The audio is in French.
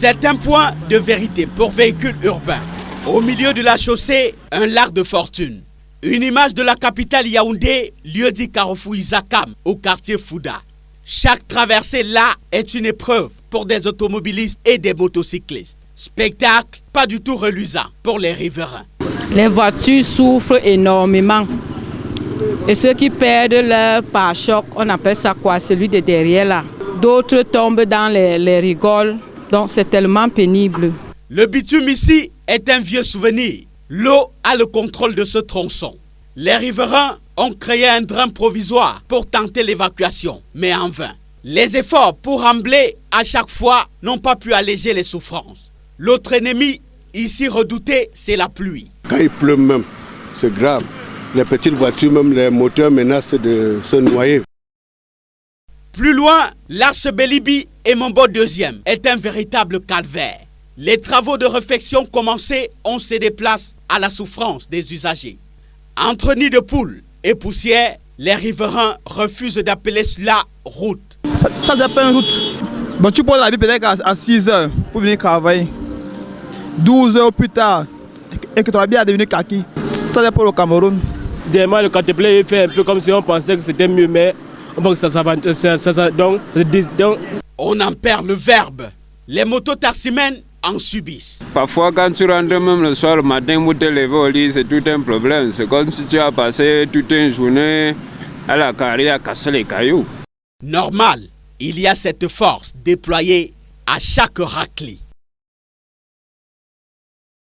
C'est un point de vérité pour véhicules urbains. Au milieu de la chaussée, un lac de fortune. Une image de la capitale Yaoundé, lieu dit Carrefour Isakam, au quartier Fouda. Chaque traversée là est une épreuve pour des automobilistes et des motocyclistes. Spectacle pas du tout reluisant pour les riverains. Les voitures souffrent énormément. Et ceux qui perdent leur pare-choc, on appelle ça quoi? Celui de derrière là. D'autres tombent dans les rigoles. Donc c'est tellement pénible. Le bitume ici est un vieux souvenir. L'eau a le contrôle de ce tronçon. Les riverains ont créé un drame provisoire pour tenter l'évacuation, mais en vain. Les efforts pour rembler à chaque fois n'ont pas pu alléger les souffrances. L'autre ennemi, ici redouté, c'est la pluie. Quand il pleut même, c'est grave. Les petites voitures, même les moteurs menacent de se noyer. Plus loin, l'Arche Bélibi et Mombo 2e est un véritable calvaire. Les travaux de réfection commencés ont cédé place à la souffrance des usagers. Entre nids de poules et poussière, les riverains refusent d'appeler cela route. Ça s'appelle une route. Bon, tu poses la vie peut-être à 6 heures pour venir travailler. 12 heures plus tard, et que ton habit a devenu kaki. Ça dépend au Cameroun. Dernièrement, le contemplé fait un peu comme si on pensait que c'était mieux, mais on voit que ça donc, on en perd le verbe. Les mototaximens en subissent. Parfois, quand tu rentres même le soir, le matin, pour te lever au lit, c'est tout un problème. C'est comme si tu as passé toute une journée à la carrière à casser les cailloux. Normal, il y a cette force déployée à chaque raclée.